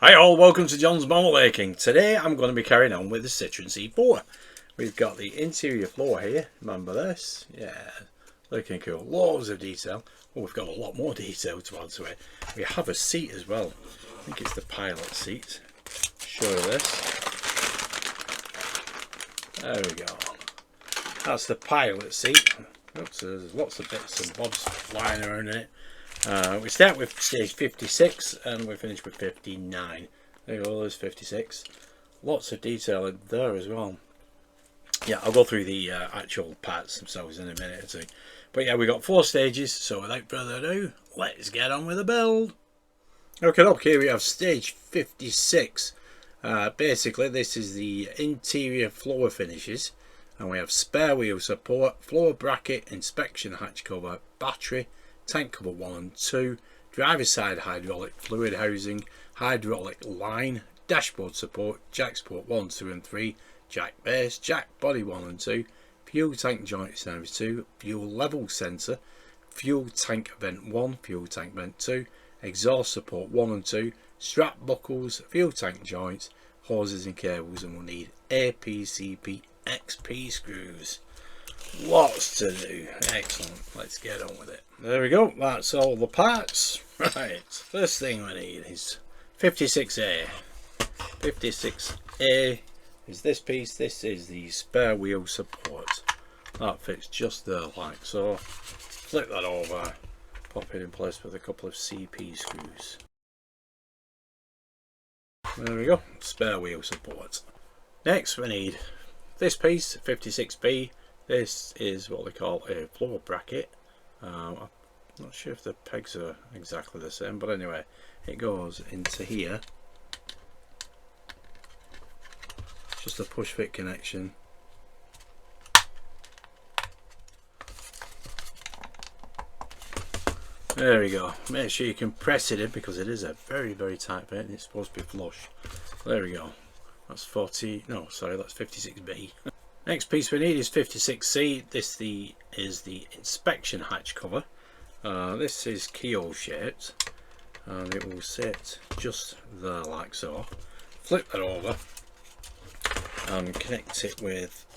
Hi all, welcome to John's Model Making. Today I'm going to be carrying on with the Citroen C4. We've got the interior floor here, remember this? Yeah, looking cool, loads of detail. Oh, we've got a lot more detail to add to it. We have a seat as well, I think it's the pilot seat. Show you this. There we go. That's the pilot seat. Oops, there's lots of bits and bobs flying around in it. We start with stage 56 and we finish with 59. There you go, there's 56. Lots of detail in there as well. Yeah, I'll go through the actual parts themselves in a minute or two. But yeah, we got 4 stages, so without further ado, let's get on with the build. Okay, we have stage 56. Basically, this is the interior floor finishes. And we have spare wheel support, floor bracket, inspection hatch cover, battery, tank cover 1 and 2, driver's side hydraulic fluid housing, hydraulic line, dashboard support, jack support 1, 2 and 3, jack base, jack body 1 and 2, fuel tank joints times 2, fuel level sensor, fuel tank vent 1, fuel tank vent 2, exhaust support 1 and 2, strap buckles, fuel tank joints, hoses and cables, and we'll need APCP XP screws. Lots to do. Excellent, let's get on with it. There we go, that's all the parts. Right, first thing we need is 56A. 56A is this piece. This is the spare wheel support. That fits just there like so. Flip that over, pop it in place with a couple of CP screws. There we go, spare wheel support. Next we need this piece, 56B. This is what they call a floor bracket. I'm not sure if the pegs are exactly the same, but anyway, it goes into here. Just a push fit connection. There we go. Make sure you can press it in because it is a very tight fit and it's supposed to be flush. There we go. That's 56B. Next piece we need is 56C. This is the inspection hatch cover. This is keyhole shaped and it will sit just there like so. Flip that over and connect it with,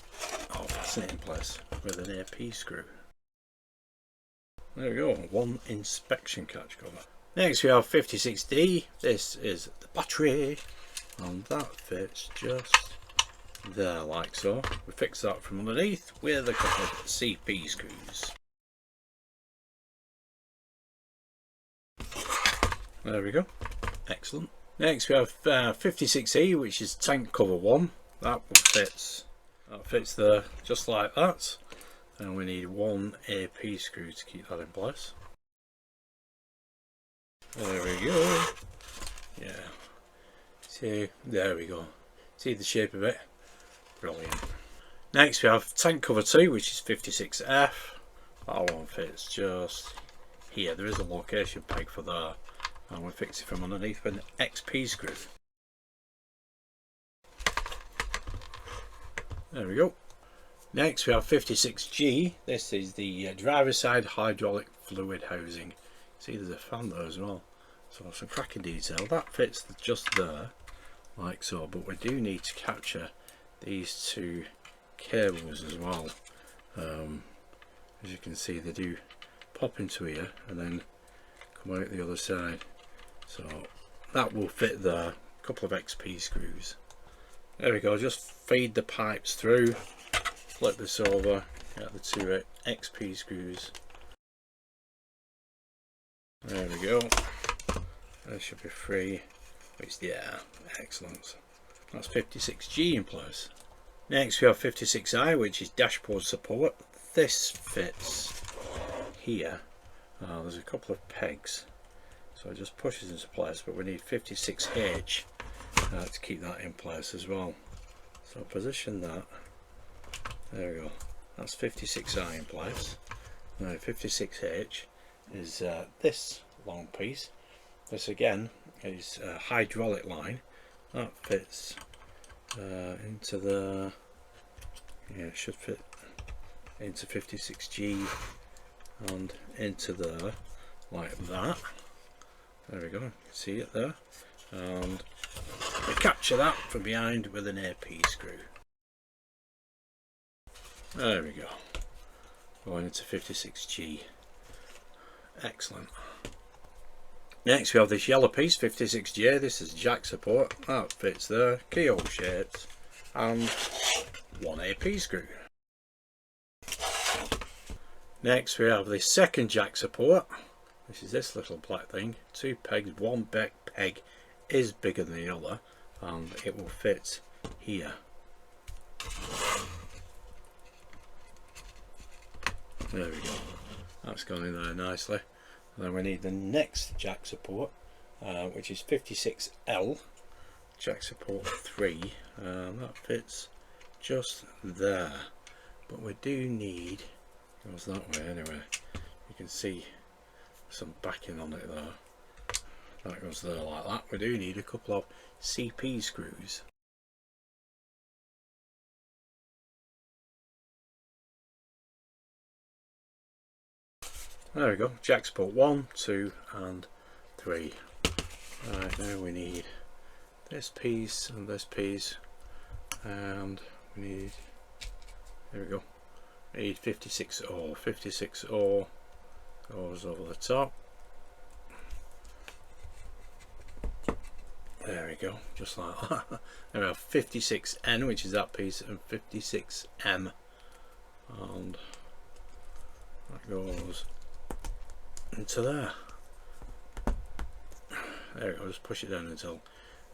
fasten it in place with an AP screw. There we go, one inspection catch cover. Next we have 56D. This is the battery and that fits just there like so. We fix that from underneath with a couple of CP screws. There we go, excellent. Next we have 56E, which is tank cover 1. That fits there just like that, and we need one AP screw to keep that in place. There we go. Yeah, see, there we go, see the shape of it. Brilliant. Next we have tank cover 2, which is 56F. That one fits just here. There is a location peg for there, and we fix it from underneath with an XP screw. There we go. Next we have 56G. This is the driver's side hydraulic fluid housing. See, there's a fan there as well, so some cracking detail. That fits just there like so, but we do need to capture these 2 cables as well. As you can see, they do pop into here and then come out the other side, so that will fit there. A couple of XP screws. There we go, just feed the pipes through, flip this over, get the 2 XP screws. There we go, there should be 3, which, yeah, excellent. That's 56G in place. Next we have 56I, which is dashboard support. This fits here. There's a couple of pegs, so it just pushes into place, but we need 56H to keep that in place as well. So position that. There we go. That's 56I in place. Now 56H is this long piece. This again is a hydraulic line. That fits into the, yeah, it should fit into 56G and into there like that. There we go, see it there. and we capture that from behind with an AP screw. There we go. Going into 56G. Excellent. Next we have this yellow piece, 56J. This is jack support. That fits there. Keyhole shaped. And one AP screw. Next we have the second jack support. This is this little black thing. 2 pegs. One peg is bigger than the other, and it will fit here. There we go. That's gone in there nicely. And then we need the next jack support, which is 56L. Jack support 3. That fits just there. But we do need, goes that way anyway. You can see some backing on it there. That goes there like that. We do need a couple of CP screws. There we go. Jack support 1, 2 and 3. Right, now we need this piece and this piece, and we need, there we go, we need 56O. 56O goes over the top. There we go, just like that. Then we have 56N, which is that piece, and 56M, and that goes into there. There we go, just push it down until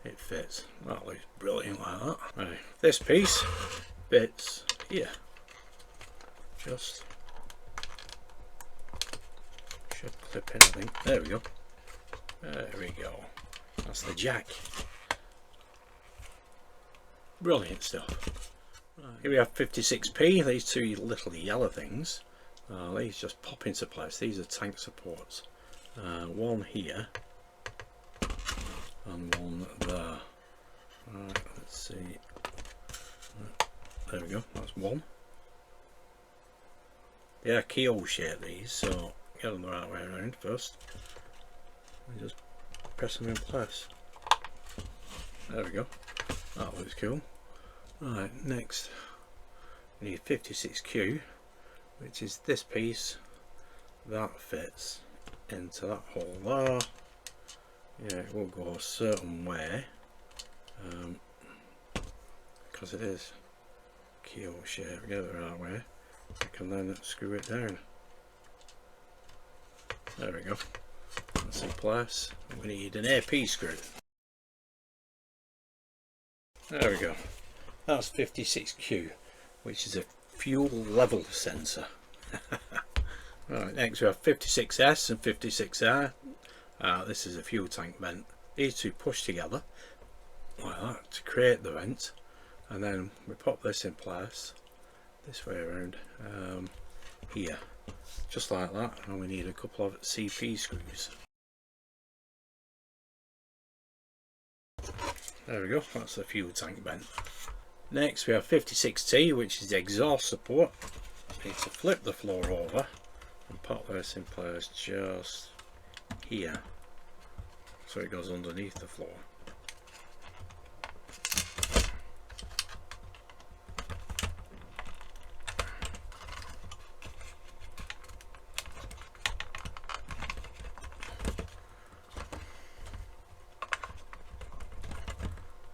it fits. That looks brilliant like that. Right, this piece fits here. Just should clip in, I think. There we go. There we go. That's the jack. Brilliant stuff. Right, here we have 56P, these two little yellow things. These just pop into place. These are tank supports. One here and one there. Right, let's see. There we go, that's one. They are keyhole shape, these, so get them the right way around first. And just press them in place. There we go. That looks cool. Right, next we need 56Q, which is this piece that fits into that hole there. Yeah, it will go a certain way because it is keyhole shape. Get it the right way, I can then screw it down. There we go. That's in place. We need an AP screw. There we go. That's 56Q, which is a fuel level sensor. Right, next we have 56S and 56R. This is a fuel tank vent. These two push together like that to create the vent, and then we pop this in place this way around here, just like that, and we need a couple of CP screws. There we go, that's the fuel tank vent. Next we have 56T, which is the exhaust support. We need to flip the floor over and pop this in place just here, so it goes underneath the floor.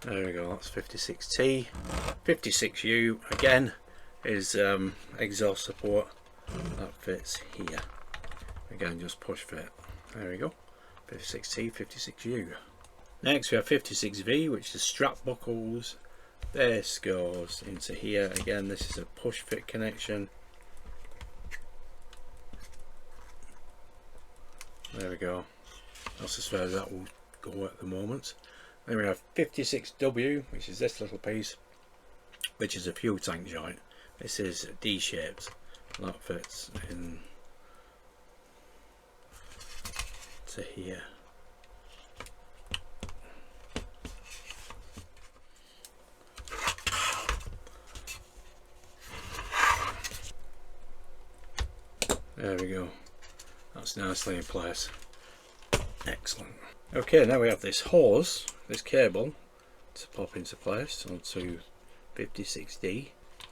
There we go, that's 56T. 56U again is exhaust support that fits here. Again, just push fit. There we go. 56T, 56U. Next we have 56V, which is strap buckles. This goes into here. Again, this is a push fit connection. There we go. That's as far as that will go at the moment. Then we have 56W, which is this little piece, which is a fuel tank joint. This is D-shaped. That fits in to here. There we go. That's nicely in place. Excellent. Okay, now we have this hose this cable to pop into place onto 56D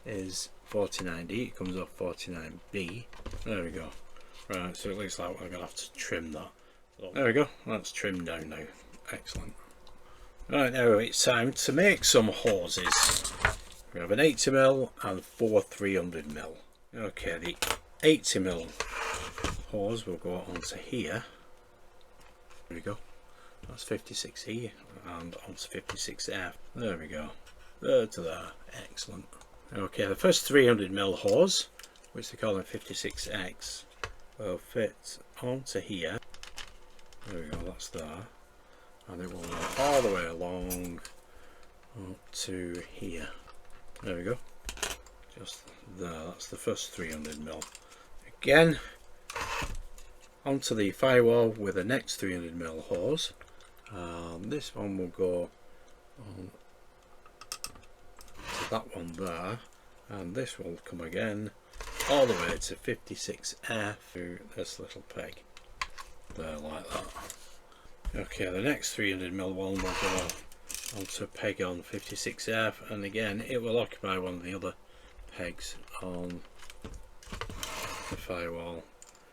is 49D. It comes off 49B. There we go. Right, so it looks like we're going to have to trim that. There we go, that's trimmed down now. Excellent. Right, now it's time to make some hoses. We have an 80mm and 4 300mm. Okay, the 80mm hose will go onto here. There we go. That's 56E and onto 56F. There we go. There to there. Excellent. Okay, the first 300mm hose, which they call it 56X, will fit onto here. There we go, that's there. And it will go all the way along up to here. There we go. Just there, that's the first 300mm. Again, onto the firewall with the next 300mm hose. This one will go on to that one there, and this will come again all the way to 56F through this little peg there, like that. Okay, the next 300mm one will go onto a peg on 56F, and again it will occupy one of the other pegs on the firewall.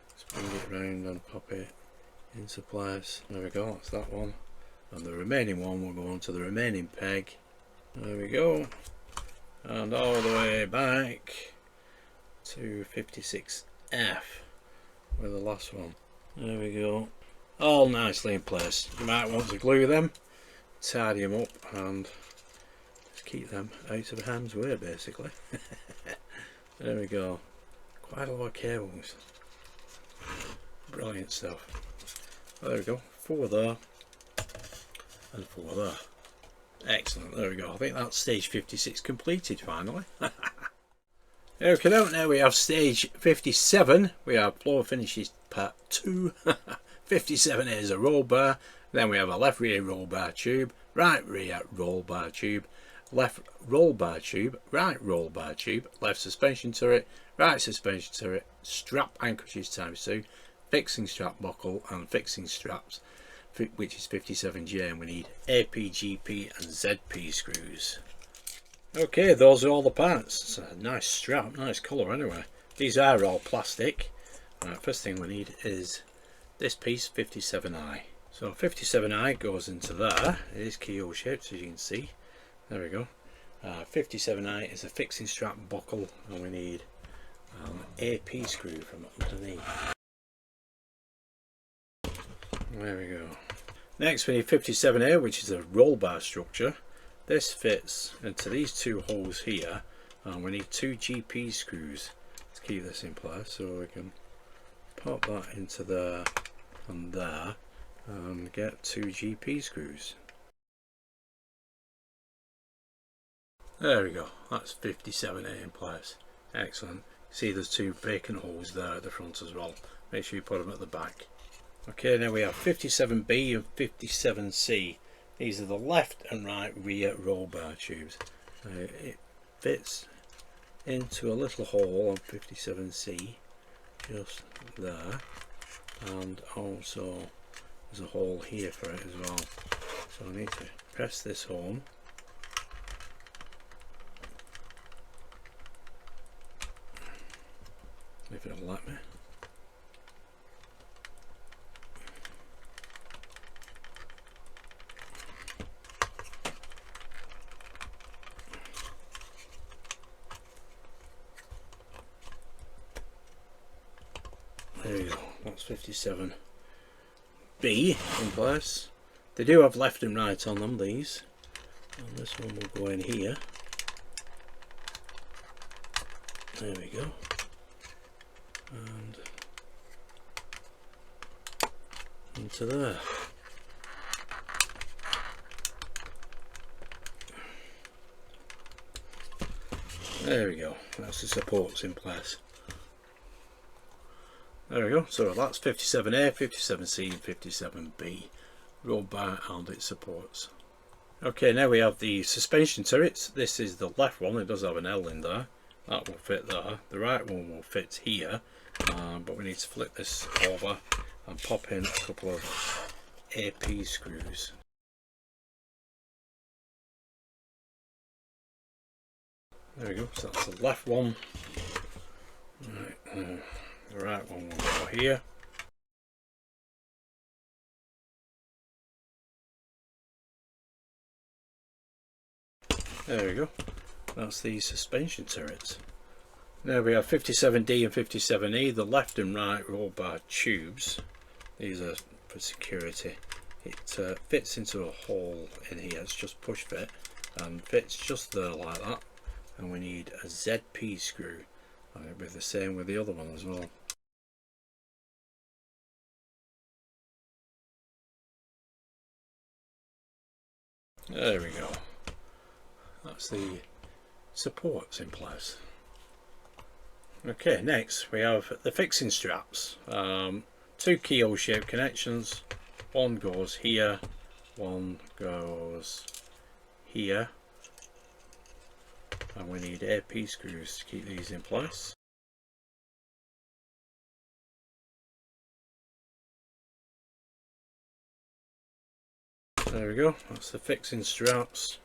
Let's bring it round and pop it into place. There we go, that's that one. And the remaining one will go onto the remaining peg. There we go. And all the way back to 56F with the last one. There we go. All nicely in place. You might want to glue them, tidy them up, and just keep them out of harm's way, basically. There we go. Quite a lot of cables. Brilliant stuff. There we go. 4 there and 4 there. Excellent. There we go. I think that's stage 56 completed finally. Okay, now we have stage 57. We have floor finishes part 2. 57 is a roll bar. Then we have a left rear roll bar tube, right rear roll bar tube, left roll bar tube, right roll bar tube, left suspension turret, right suspension turret, strap anchorages times 2, fixing strap buckle and fixing straps, which is 57J, and we need AP, GP and ZP screws. Okay, those are all the parts. It's a nice strap, nice colour anyway. These are all plastic. First thing we need is this piece, 57I. So 57I goes into there. It is keyhole shaped, as you can see. There we go. 57I is a fixing strap buckle, and we need an AP screw from underneath. There we go. Next we need 57A, which is a roll bar structure. This fits into these 2 holes here, and we need 2 GP screws to keep this in place. So we can pop that into there and there and get 2 GP screws. There we go, that's 57A in place. Excellent. See there's 2 bacon holes there at the front as well. Make sure you put them at the back. Okay, now we have 57B and 57C. These are the left and right rear roll bar tubes. It fits into a little hole on 57C, just there, and also there's a hole here for it as well. So I need to press this home. If it'll let me. There you go, that's 57B in place. They do have left and right on them, these. And this one will go in here. There we go. And into there. There we go, that's the supports in place. There we go, so that's 57A, 57C and 57B. Roll bar and its supports. Okay, now we have the suspension turrets. This is the left one, it does have an L in there. That will fit there. The right one will fit here, but we need to flip this over and pop in a couple of AP screws. There we go, so that's the left one. Right, the right one will go here. There we go, that's the suspension turrets. Now we have 57D and 57E, the left and right roll bar tubes. These are for security. It fits into a hole in here, it's just push fit and fits just there like that. And we need a ZP screw. It'll be the same with the other one as well. There we go. That's the supports in place. Okay, next we have the fixing straps. Two keyhole shaped connections. One goes here, one goes here. And we need AP screws to keep these in place. There we go, that's the fixing straps.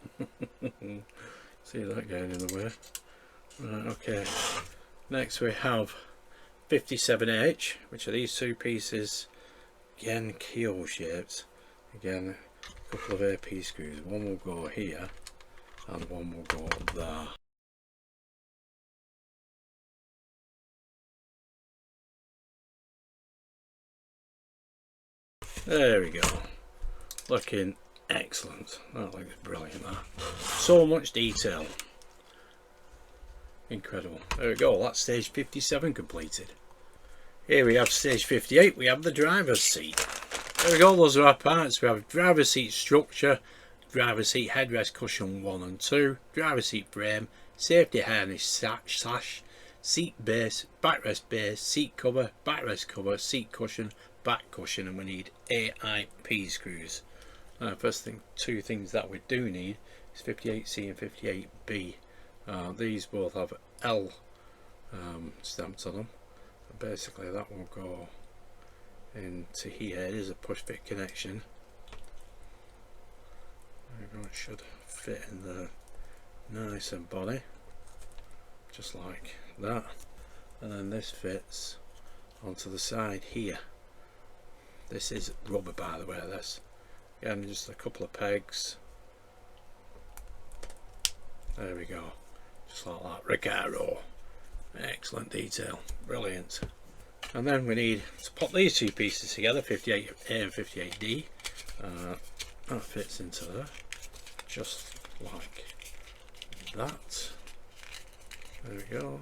See that going in the way. Right, okay. Next we have 57H, which are these two pieces, again keyhole shaped. Again, a couple of AP screws. One will go here and one will go there. There we go. Looking excellent. That looks brilliant, that. So much detail. Incredible. There we go, that's stage 57 completed. Here we have stage 58, we have the driver's seat. There we go, those are our parts. We have driver's seat structure, driver's seat headrest cushion 1 and 2, driver's seat frame, safety harness sash, seat base, backrest base, seat cover, backrest cover, seat cushion, back cushion, and we need AIP screws. First thing, two things that we do need is 58C and 58B. These both have L stamps on them. Basically that will go into here. It is a push fit connection. It should fit in the nice and body, just like that. And then this fits onto the side here. This is rubber, by the way, this. Again, just a couple of pegs. There we go. Just like that. Recaro. Excellent detail. Brilliant. And then we need to put these two pieces together, 58A and 58D. That fits into there. Just like that. There we go.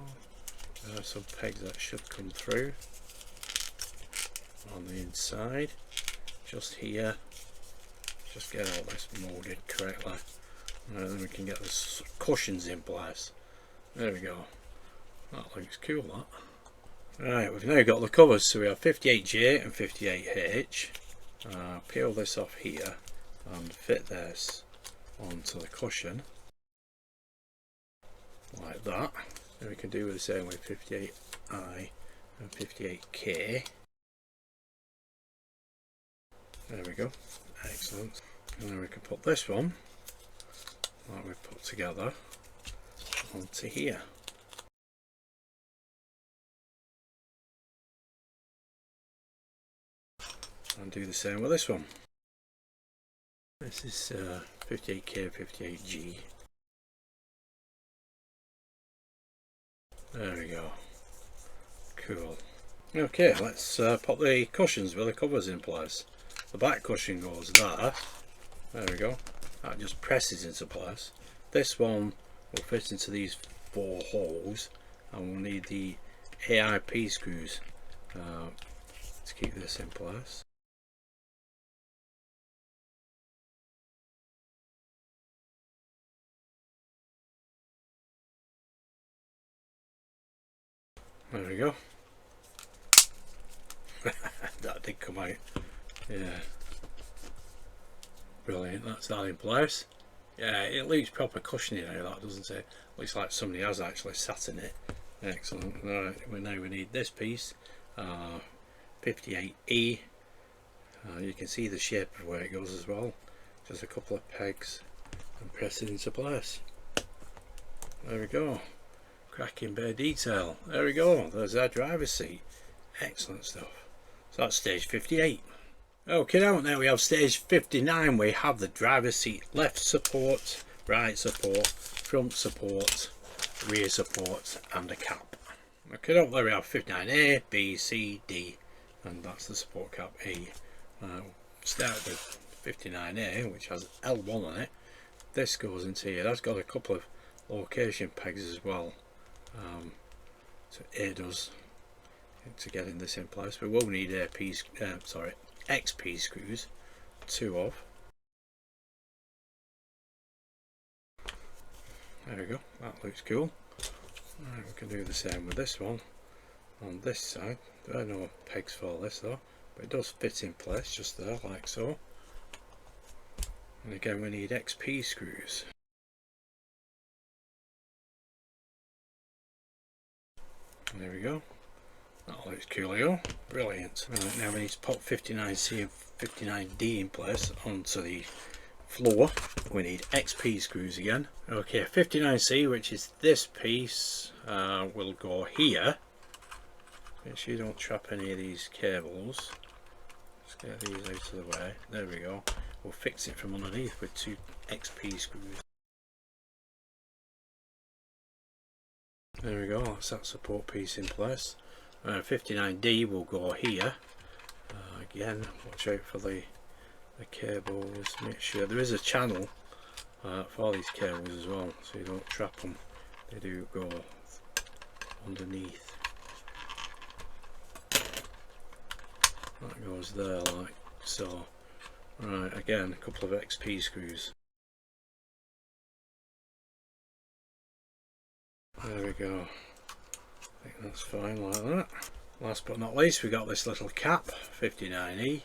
There are some pegs that should come through on the inside. Just here. Just get all this molded correctly. And then we can get the cushions in place. There we go. That looks cool, that. Right, we've now got the covers. So we have 58J and 58H. Peel this off here and fit this onto the cushion. Like that. Then we can do the same with 58I and 58K. There we go. Excellent. And then we can put this one that we've put together onto here. And do the same with this one. This is 58K, 58G. There we go. Cool. Okay, let's put the cushions with the covers in place. The back cushion goes there. There we go. That just presses into place. This one will fit into these 4 holes, and we'll need the AIP screws to keep this in place. There we go. That did come out. Yeah. Brilliant, that's that in place. Yeah, it looks proper cushiony now, that, doesn't it? Looks like somebody has actually sat in it. Excellent. Right, now we need this piece, 58E. You can see the shape of where it goes as well. Just a couple of pegs and press it into place. There we go. Cracking bare detail. There we go. There's our driver's seat. Excellent stuff. So that's stage 58. Okay, now we have stage 59. We have the driver's seat, left support, right support, front support, rear support, and a cap. Okay, there we have 59A, B, C, D, and that's the support cap E. Start with 59A, which has L1 on it. This goes into here. That's got a couple of location pegs as well, to aid us to getting this in place. We will need XP screws, 2 of. There we go, that looks cool. Right, we can do the same with this one on this side. There are no pegs for this though, but it does fit in place just there, like so. And again, we need XP screws. And there we go. That looks coolio. Brilliant. Right, now we need to pop 59C and 59D in place onto the floor. We need XP screws again. Okay, 59C, which is this piece, will go here. Make sure you don't trap any of these cables. Just get these out of the way. There we go. We'll fix it from underneath with 2 XP screws. There we go, that's that support piece in place. 59D will go here. Again, watch out for the cables. Make sure there is a channel for these cables as well, so you don't trap them. They do go underneath. That goes there like so. Right, again, a couple of XP screws. There we go. I think that's fine like that. Last but not least, we got this little cap, 59E.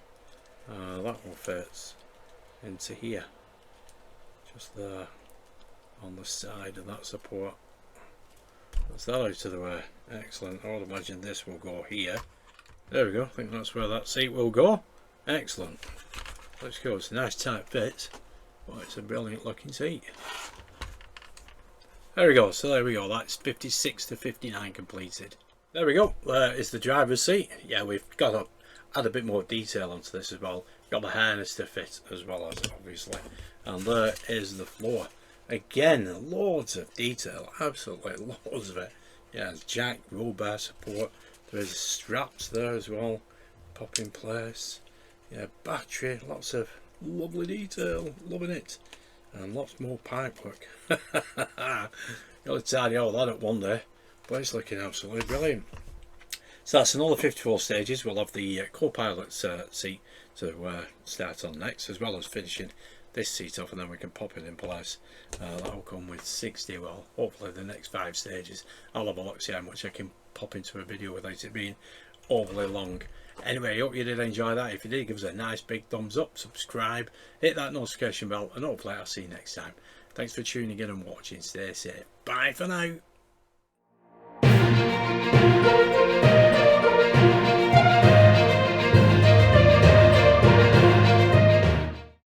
That one fits into here, just there on the side of that support. That's that out of the way. Excellent. I would imagine this will go here. There we go. I think that's where that seat will go. Excellent. Let's go. It's a nice tight fit, but it's a brilliant looking seat. There we go, so there we go, that's 56 to 59 completed. There we go, there is the driver's seat. Yeah, we've got to add a bit more detail onto this as well. Got the harness to fit as well as obviously. And there is the floor. Again, loads of detail, absolutely loads of it. Yeah, jack, roll bar support. There is straps there as well, pop in place. Yeah, battery, lots of lovely detail, loving it. And lots more pipe work. Got to tidy all that up one day, but it's looking absolutely brilliant. So that's another 54 stages. We'll have the co-pilot seat to start on next, as well as finishing this seat off, and then we can pop it in place. That will come with 60, well, hopefully the next 5 stages. I'll have a look, see how much I can pop into a video without it being overly long. Anyway, I hope you did enjoy that. If you did, give us a nice big thumbs up, subscribe, hit that notification bell, and hopefully I'll see you next time. Thanks for tuning in and watching. Stay safe. Bye for now.